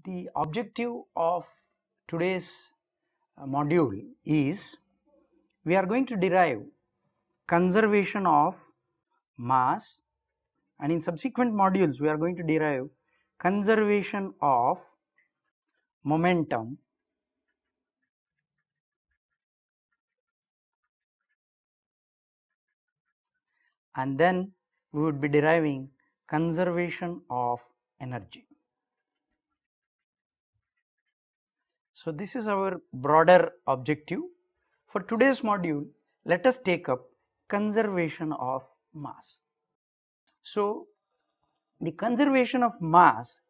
The objective of today's module is we are going to derive conservation of mass, and in subsequent modules we are going to derive conservation of momentum and then we would be deriving conservation of energy. So, this is our broader objective. For today's module, let us take up conservation of mass. So, the conservation of mass,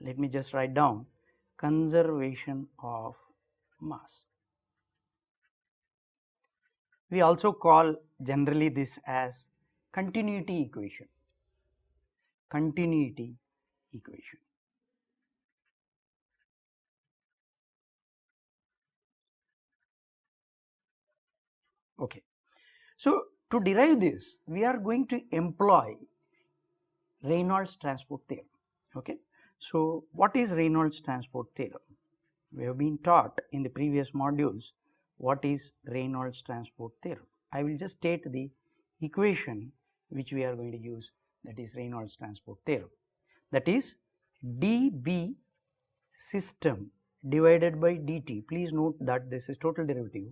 let me just write down conservation of mass. We also call generally this as continuity equation. Continuity equation. Okay. So, to derive this, we are going to employ Reynolds transport theorem. Okay. So, what is Reynolds transport theorem? We have been taught in the previous modules what is Reynolds transport theorem. I will just state the equation which we are going to use, that is Reynolds transport theorem. That is dB system divided by dt, please note that this is total derivative,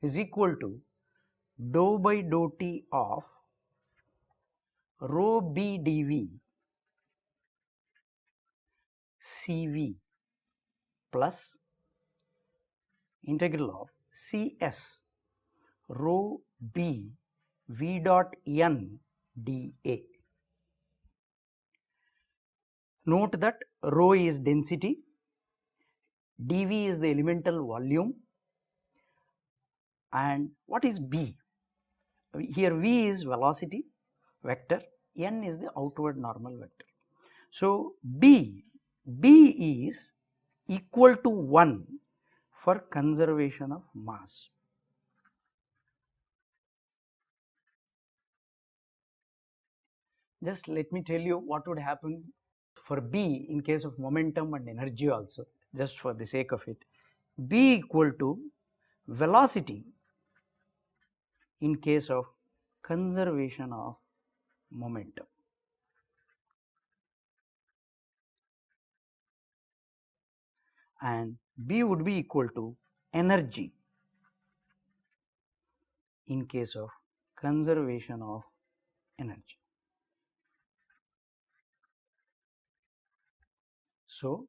is equal to dou by dou t of rho b dV Cv plus integral of Cs rho b v dot n dA. Note that rho is density, dV is the elemental volume, and what is b? Here v is velocity vector, n is the outward normal vector. So, b is equal to 1 for conservation of mass. Just let me tell you what would happen for b in case of momentum and energy also, just for the sake of it. B equal to velocity in case of conservation of momentum. And B would be equal to energy in case of conservation of energy. So,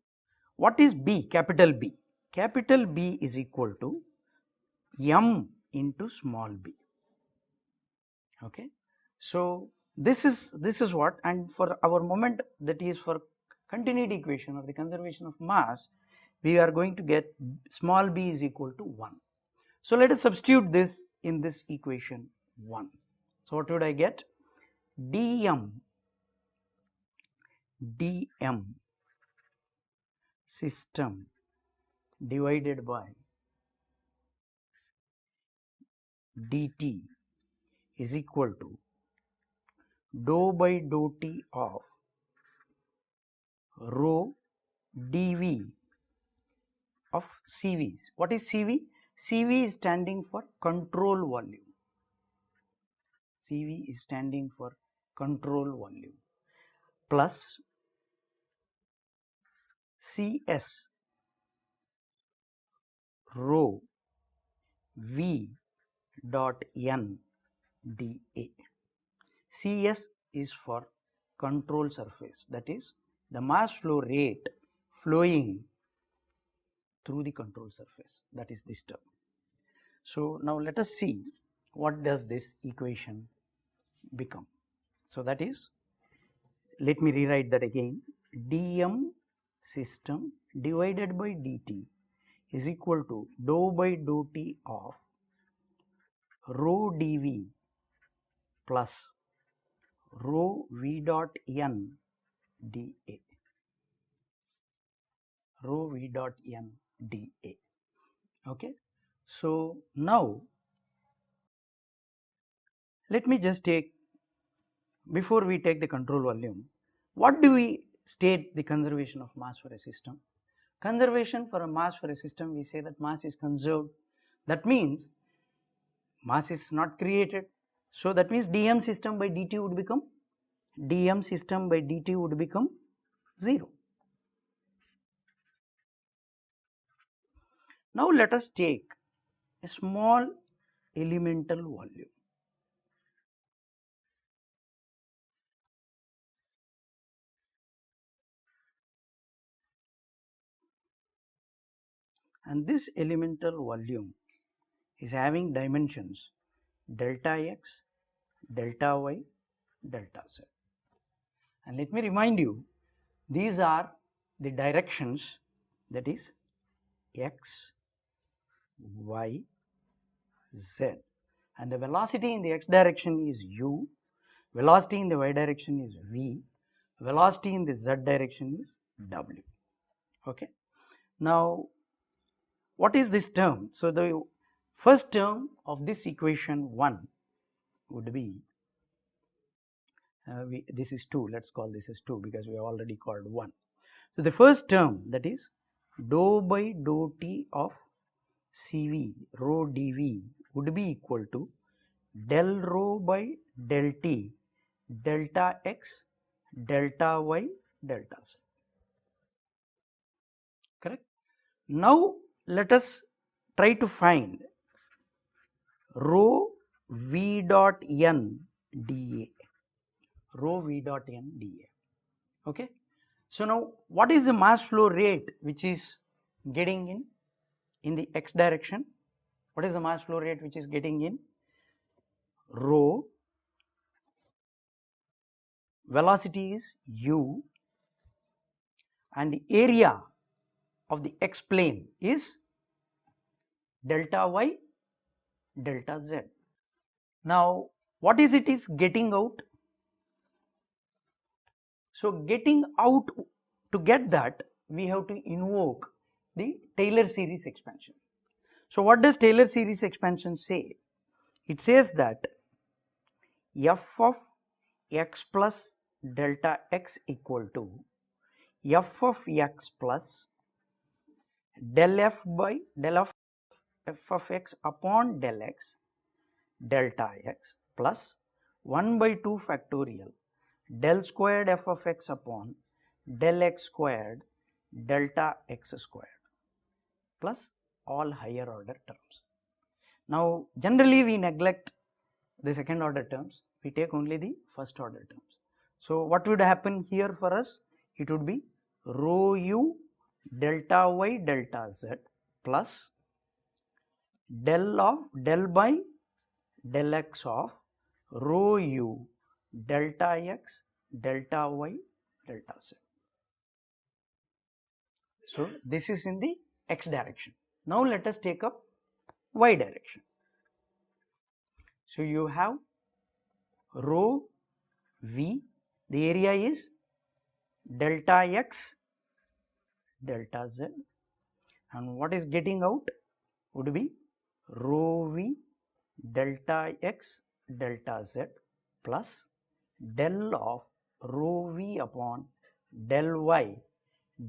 what is B? Capital B. Capital B is equal to m into small b. Okay. So, this is what, and for our moment, that is for continuity equation or the conservation of mass, we are going to get small b is equal to 1. So, let us substitute this in this equation 1. So, what would I get? dm system divided by dt is equal to dou by dou t of rho dV of Cv. What is Cv? Cv is standing for control volume. Cv is standing for control volume plus Cs rho v dot n dA. Cs is for control surface, that is the mass flow rate flowing through the control surface, that is this term. So, now let us see what does this equation become. So, that is, let me rewrite that again, dm system divided by dt is equal to dou by dou t of rho dV plus rho v dot n dA, rho v dot n dA. Okay. So, now let me just take, before we take the control volume, what do we state the conservation of mass for a system? Conservation for a mass for a system, we say that mass is conserved. That means mass is not created. So that means dm system by dt would become 0. Now let us take a small elemental volume. And this elemental volume is having dimensions delta x, delta y, delta z. And let me remind you, these are the directions, that is x, y, z, and the velocity in the x direction is u, velocity in the y direction is v, velocity in the z direction is w. Okay. Now, what is this term? So, the first term of this equation 1 would be, this is 2, let us call this as 2 because we have already called 1. So, the first term, that is dou by dou t of Cv rho dV would be equal to del rho by del t delta x delta y delta z, correct. Now, let us try to find rho v dot n dA, rho v dot n dA. Okay. So, now what is the mass flow rate which is getting in the x direction? What is the mass flow rate which is getting in? Rho, velocity is u, and the area of the x plane is delta y delta z. Now, what is it is getting out? So, getting out, to get that we have to invoke the Taylor series expansion. So, what does Taylor series expansion say? It says that f of x plus delta x equal to f of x plus del f by del of f of x upon del x delta x plus 1 by 2 factorial del squared f of x upon del x squared delta x squared plus all higher order terms. Now, generally we neglect the second order terms, we take only the first order terms. So, what would happen here for us? It would be rho u delta y delta z plus del by del x of rho u delta x delta y delta z. So, this is in the x direction. Now, let us take up y direction. So, you have rho v, the area is delta x delta z, and what is getting out would be rho v delta x delta z plus del of rho v upon del y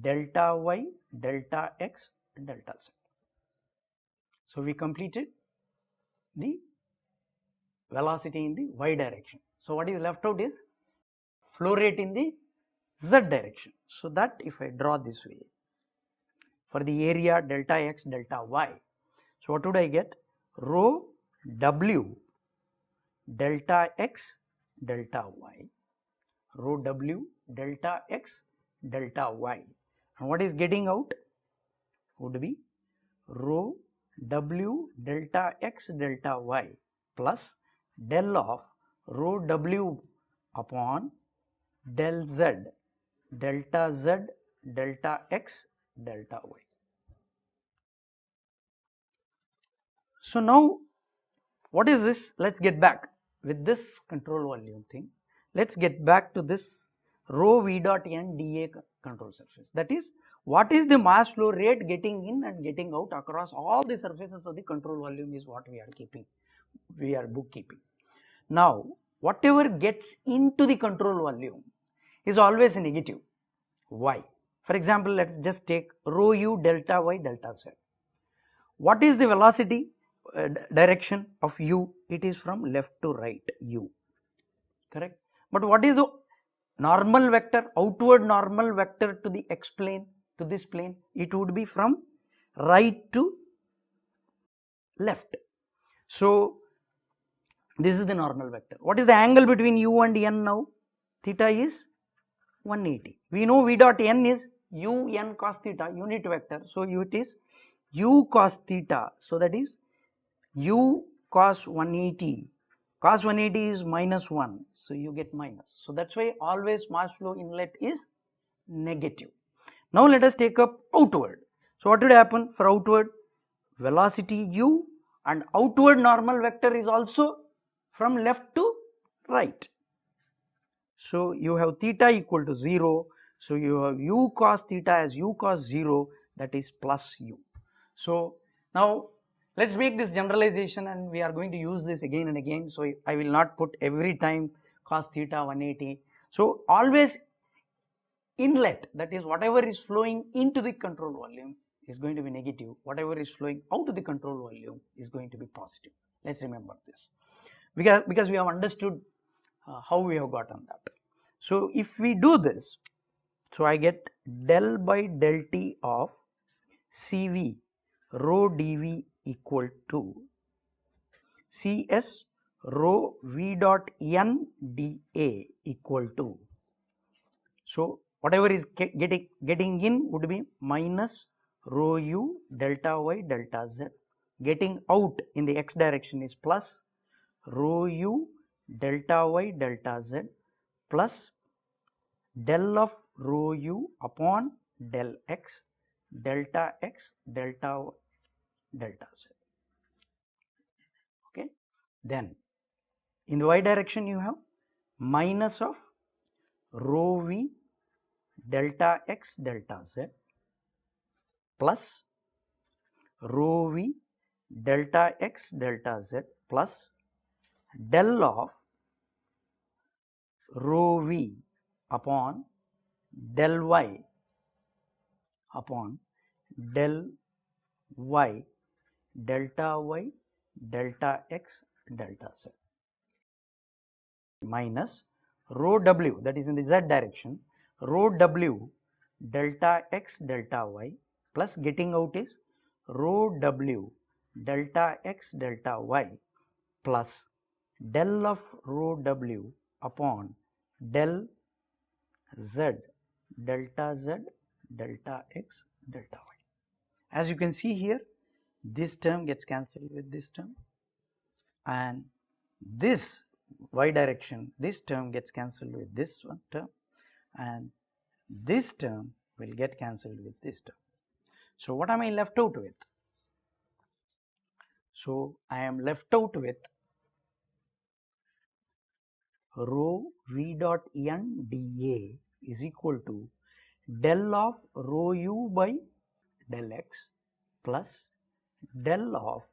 delta y delta x delta z. So, we completed the velocity in the y direction. So, what is left out is flow rate in the z direction. So, that if I draw this way for the area delta x delta y. So, what would I get? Rho w delta x delta y, rho w delta x delta y, and what is getting out would be rho w delta x delta y plus del of rho w upon del z delta z delta x delta y. So, now what is this? Let us get back with this control volume thing. Let us get back to this rho v dot n dA control surface. That is, what is the mass flow rate getting in and getting out across all the surfaces of the control volume is what we are keeping, we are bookkeeping. Now, whatever gets into the control volume is always negative. Why? For example, let us just take rho u delta y delta z. What is the velocity direction of u? It is from left to right u, correct. But what is the normal vector, outward normal vector to the x plane, to this plane? It would be from right to left. So, this is the normal vector. What is the angle between u and n now? Theta is 180. We know v dot n is u n cos theta, unit vector. So, it is u cos theta. So, that is u cos 180. Cos 180 is minus 1. So, you get minus. So, that is why always mass flow inlet is negative. Now, let us take up outward. So, what would happen for outward? Velocity u and outward normal vector is also from left to right. So, you have theta equal to 0. So, you have u cos theta as u cos 0, that is plus u. So, now let us make this generalization and we are going to use this again and again. So, I will not put every time cos theta 180. So, always inlet, that is whatever is flowing into the control volume is going to be negative, whatever is flowing out of the control volume is going to be positive. Let us remember this, because we have understood how we have got on that. So, if we do this, so I get del by del T of Cv rho dV equal to Cs rho V dot n dA equal to, so whatever is getting in would be minus rho u delta y delta z, getting out in the x direction is plus rho u delta y delta z plus del of rho u upon del x delta x delta y delta z. Okay. Then in the y direction you have minus of rho v delta x delta z plus rho v delta x delta z plus del of rho v upon del y delta x delta z minus rho w, that is in the z direction, rho w delta x delta y plus getting out is rho w delta x delta y plus del of rho w upon del z delta x delta y. As you can see here, this term gets cancelled with this term, and this y direction, this term gets cancelled with this one term, and this term will get cancelled with this term. So, what am I left out with? So, I am left out with rho v dot n dA is equal to del of rho u by del x plus del of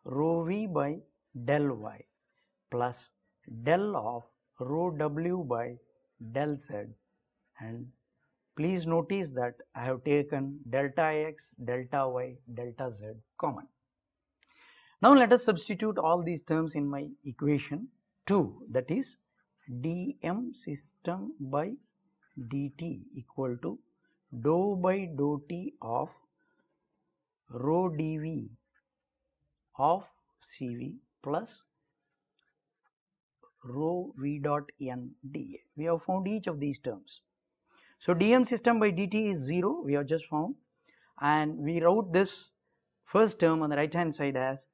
rho v by del y plus del of rho w by del z, and please notice that I have taken delta x, delta y, delta z common. Now, let us substitute all these terms in my equation 2, that is dm system by dt equal to dou by dou t of rho dv of Cv plus rho v dot n dA. We have found each of these terms. So, dm system by dt is 0, we have just found, and we wrote this first term on the right hand side as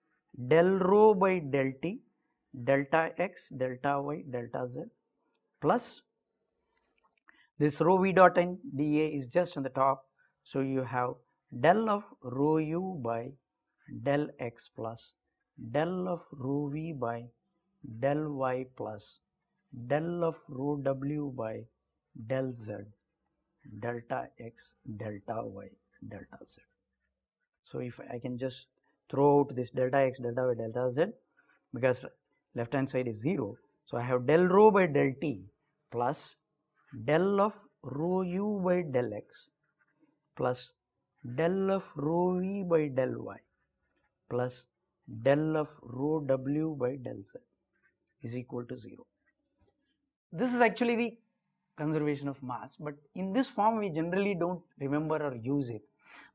del rho by del t delta x delta y delta z plus this rho v dot n dA is just on the top. So, you have del of rho u by del x plus del of rho v by del y plus del of rho w by del z delta x delta y delta z. So, if I can just throw out this delta x delta y delta z, because left hand side is 0. So, I have del rho by del t plus del of rho u by del x plus del of rho v by del y plus del of rho w by del z is equal to 0. This is actually the conservation of mass, but in this form we generally don't remember or use it.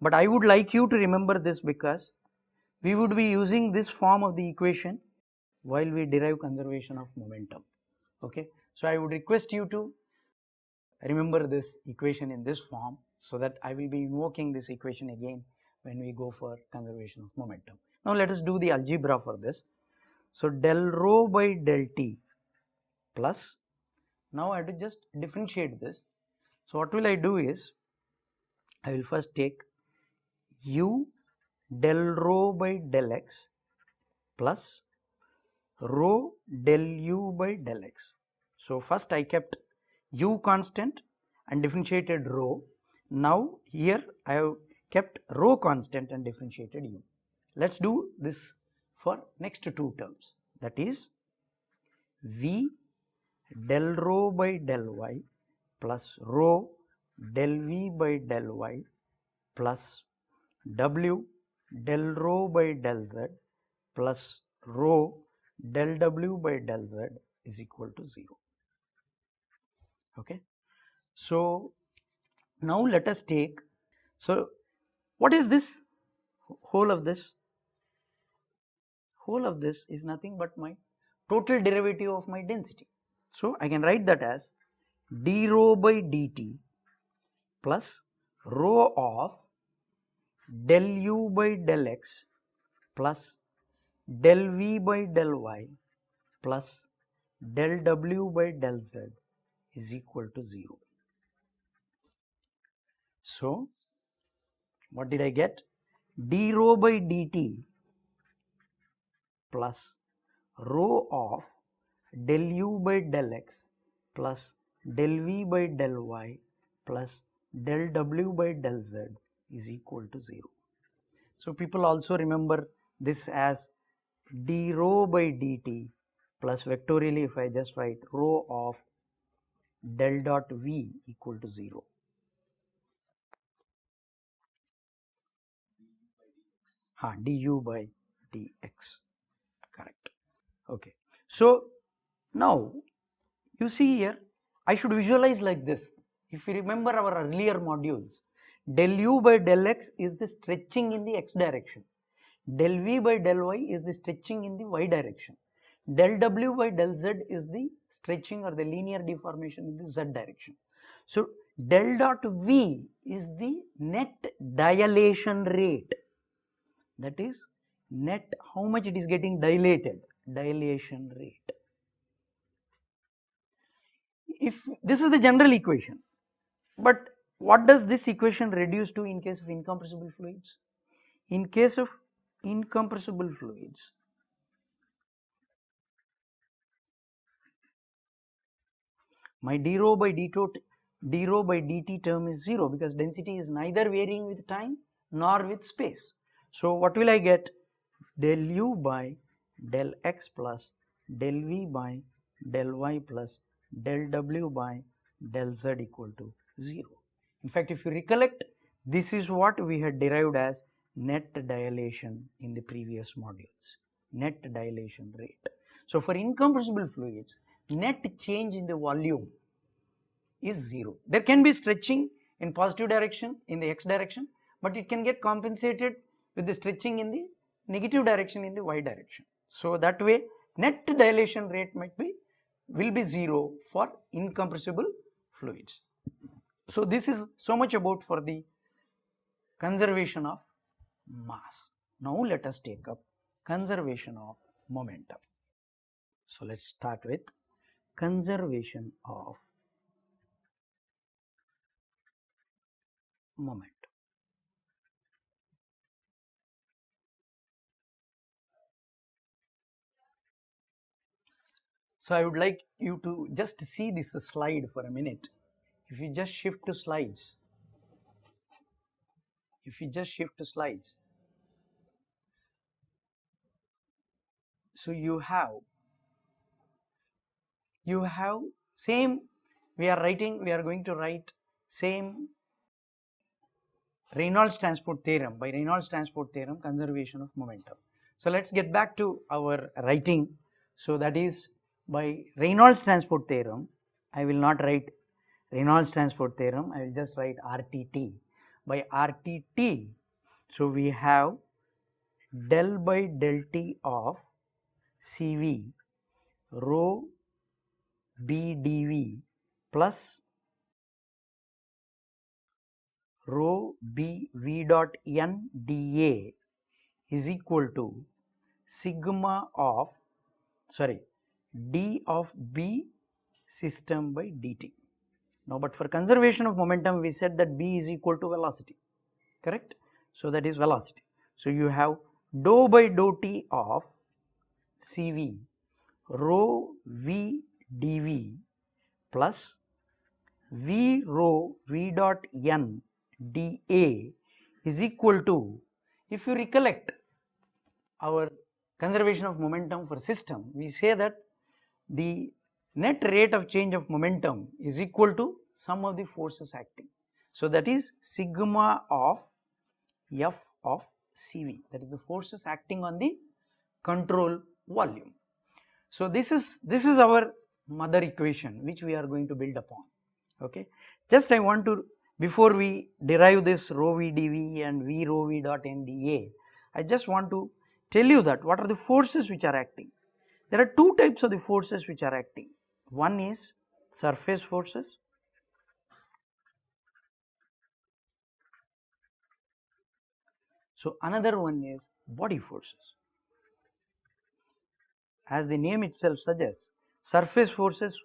But I would like you to remember this because we would be using this form of the equation while we derive conservation of momentum. Okay, so I would request you to remember this equation in this form so that I will be invoking this equation again when we go for conservation of momentum. Now let us do the algebra for this. So del rho by del t plus, now I have to just differentiate this. So what will I do is, I will first take u del rho by del x plus rho del u by del x. So first I kept u constant and differentiated rho. Now here I have kept rho constant and differentiated u. Let us do this for next two terms, that is v del rho by del y plus rho del v by del y plus w del rho by del z plus rho del w by del z is equal to 0. Okay. So now let us take, so what is this whole of this? Whole of this is nothing but my total derivative of my density. So I can write that as d rho by dt plus rho of del u by del x plus del v by del y plus del w by del z is equal to 0. So what did I get? D rho by dt plus rho of del u by del x plus del v by del y plus del w by del z is equal to 0. So people also remember this as d rho by dt plus vectorially if I just write rho of del dot v equal to 0. Du by dx, correct. Okay. So now you see here I should visualize like this. If you remember our earlier modules, del u by del x is the stretching in the x direction, del v by del y is the stretching in the y direction, del w by del z is the stretching or the linear deformation in the z direction. So del dot v is the net dilation rate, that is net how much it is getting dilated, dilation rate. If this is the general equation, but what does this equation reduce to in case of incompressible fluids? In case of incompressible fluids, my d rho by dt term is 0 because density is neither varying with time nor with space. So what will I get? Del u by del x plus del v by del y plus del w by del z equal to 0. In fact, if you recollect, this is what we had derived as net dilation in the previous modules, net dilation rate. So for incompressible fluids, net change in the volume is 0. There can be stretching in positive direction in the x direction, but it can get compensated with the stretching in the negative direction in the y direction. So that way net dilation rate will be 0 for incompressible fluids. So this is so much about for the conservation of mass. Now let us take up conservation of momentum. So let's start with conservation of momentum. So I would like you to just see this slide for a minute. If you just shift to slides, so you have same, we are going to write same Reynolds transport theorem, by Reynolds transport theorem, conservation of momentum. So let's get back to our writing. So that is by Reynolds transport theorem. I will not write Reynolds transport theorem, I will just write RTT. By RTT, so we have del by del T of CV rho B dV plus rho B V dot N dA is equal to sigma of d of B system by dt. Now, but for conservation of momentum we said that B is equal to velocity, correct. So, that is velocity. So, you have dou by dou T of CV rho V dV plus V rho V dot N dA is equal to, if you recollect our conservation of momentum for system, we say that the net rate of change of momentum is equal to sum of the forces acting. So, that is sigma of F of CV, that is the forces acting on the control volume. So, this is our mother equation which we are going to build upon. Okay. Just I want to, before we derive this rho V dV and V rho V dot N dA, I just want to tell you that what are the forces which are acting. There are two types of the forces which are acting. One is surface forces, so another one is body forces. As the name itself suggests, surface forces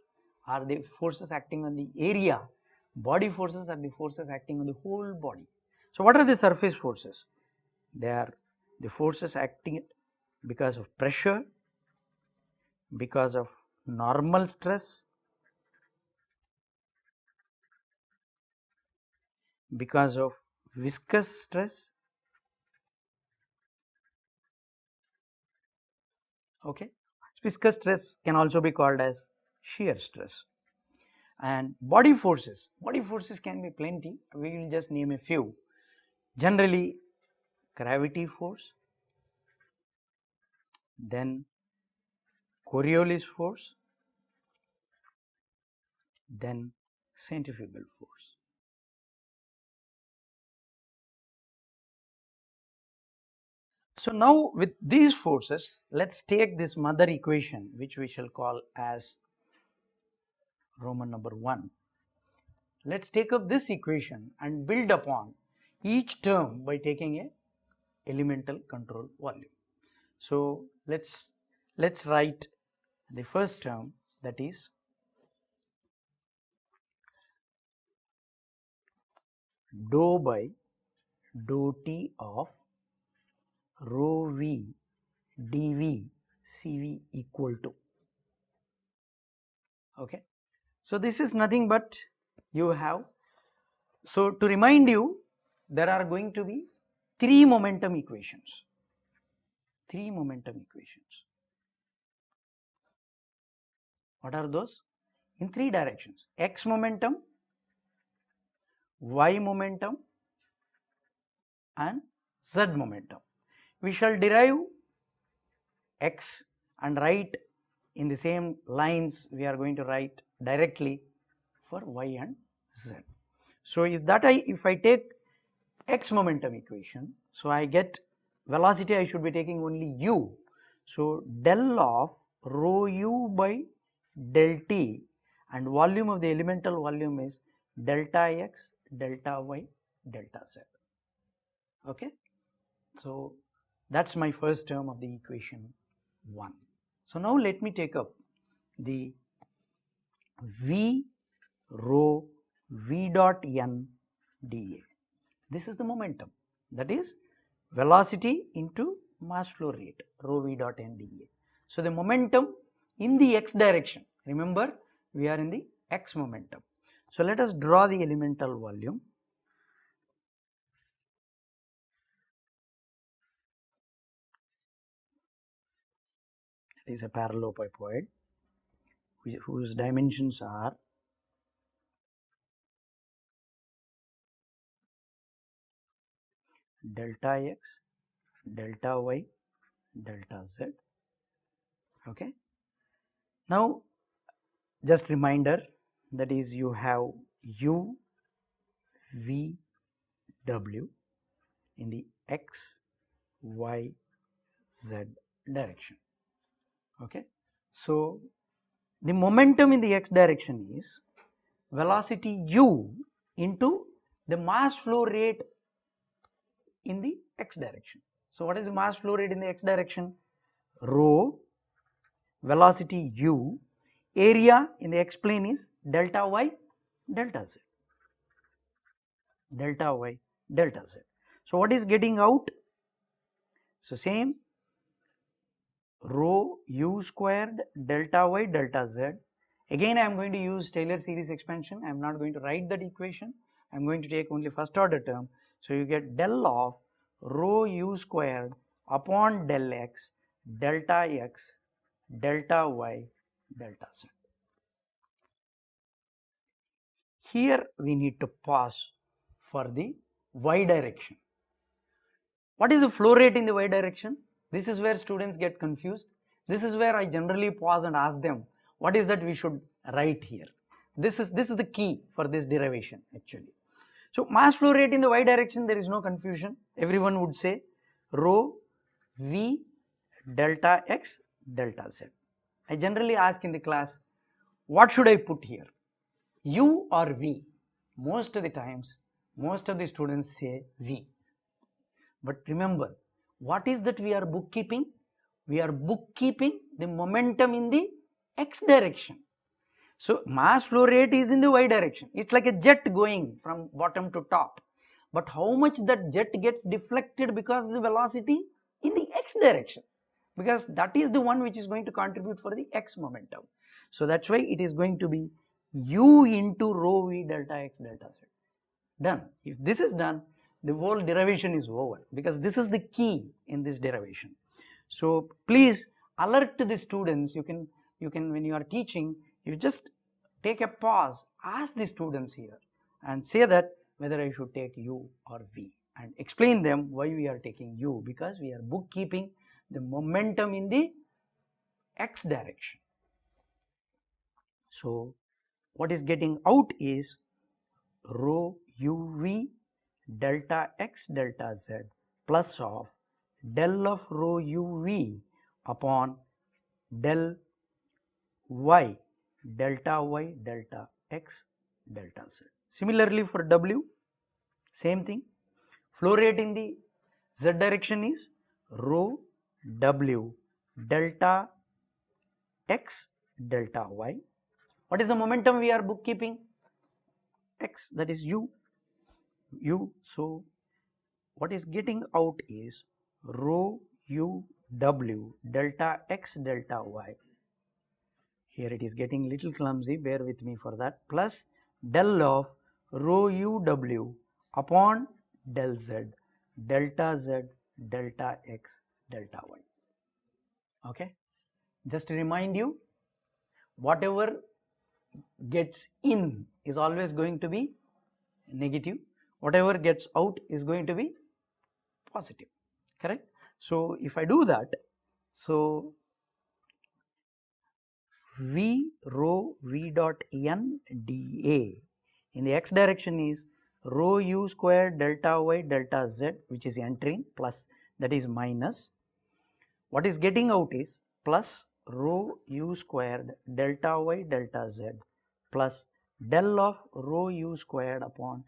are the forces acting on the area, body forces are the forces acting on the whole body. So, what are the surface forces? They are the forces acting because of pressure, because of normal stress, because of viscous stress. Okay. Viscous stress can also be called as shear stress. And body forces can be plenty, we will just name a few. Generally gravity force, then Coriolis force, then centrifugal force. So, now with these forces, let us take this mother equation which we shall call as Roman number 1. Let us take up this equation and build upon each term by taking a elemental control volume. So, let's write the first term, that is dou by dou T of rho V dV CV equal to. Okay. So, this is nothing but you have. So, to remind you, there are going to be 3 momentum equations. 3 momentum equations. What are those? In 3 directions: x momentum, y momentum and z momentum. We shall derive x and write in the same lines we are going to write directly for y and z. So, if I take x momentum equation, so I get velocity, I should be taking only u. So, del of rho u by del t, and volume of the elemental volume is delta x, delta y, delta z. Okay. So, that is my first term of the equation 1. So, now let me take up the V rho V dot N dA. This is the momentum, that is velocity into mass flow rate, rho V dot N dA. So, the momentum in the x direction, remember we are in the x momentum. So, let us draw the elemental volume. It is a parallelepiped whose dimensions are delta x, delta y, delta z. Okay. Now, just reminder, that is, you have u, v, w in the x, y, z direction. Okay. So, the momentum in the x direction is velocity u into the mass flow rate in the x direction. So, what is the mass flow rate in the x direction? Rho, velocity u, area in the x plane is delta y, delta z, delta y, delta z. So, what is getting out? So, same rho u squared delta y delta z. Again I am going to use Taylor series expansion. I am not going to write that equation. I am going to take only first order term. So, you get del of rho u squared upon del x delta x delta y delta z. Here we need to pause for the y direction. What is the flow rate in the y direction? This is where students get confused. This is where I generally pause and ask them, what is that we should write here? This is the key for this derivation actually. So, mass flow rate in the y direction, there is no confusion. Everyone would say rho v delta x delta z. I generally ask in the class, what should I put here? U or v? Most of the times, most of the students say v. But remember, what is that we are bookkeeping? We are bookkeeping the momentum in the x direction. So, mass flow rate is in the y direction. It is like a jet going from bottom to top. But how much that jet gets deflected because of the velocity in the x direction? Because that is the one which is going to contribute for the x momentum. So, that is why it is going to be u into rho v delta x delta z. Done. If this is done, the whole derivation is over, because this is the key in this derivation. So, please alert the students. You can when you are teaching, you just take a pause, ask the students here and say that whether I should take u or v, and explain them why we are taking u, because we are bookkeeping the momentum in the x direction. So, what is getting out is rho uv delta x delta z plus of del of rho uv upon del y delta x delta z. Similarly for w, same thing. Flow rate in the z direction is rho w delta x delta y. What is the momentum we are bookkeeping? X, that is u. So, what is getting out is rho u w delta x delta y. Here it is getting little clumsy, bear with me for that, plus del of rho u w upon del z delta x delta y. Okay. Just to remind you, whatever gets in is always going to be negative, whatever gets out is going to be positive, correct? So, if I do that, so v rho v dot n dA in the x direction is rho u square delta y delta z, which is entering, plus, that is minus. What is getting out is plus rho u squared delta y delta z plus del of rho u squared upon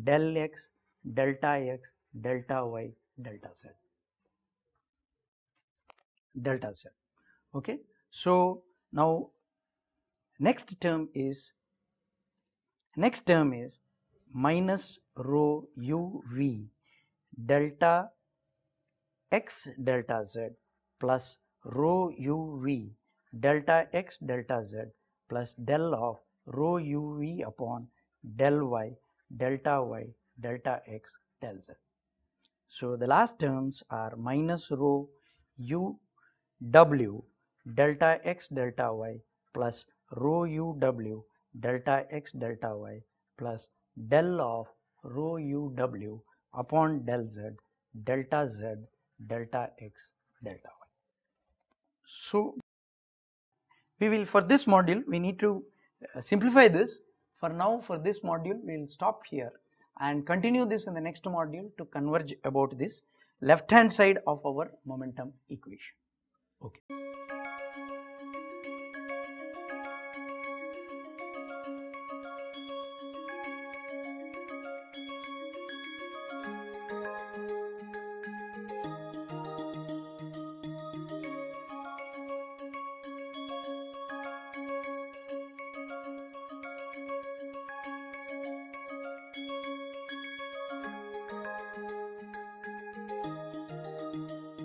del x delta y delta z. Okay. So, now next term is minus rho u v delta x delta z plus rho u v delta x delta z plus del of rho u v upon del y delta x del z. So, the last terms are minus rho u w delta x delta y plus rho u w delta x delta y plus del of rho u w upon del z delta z, delta x, delta y. So, we will, for this module we need to simplify this. For now, for this module we will stop here and continue this in the next module to converge about this left hand side of our momentum equation. Okay.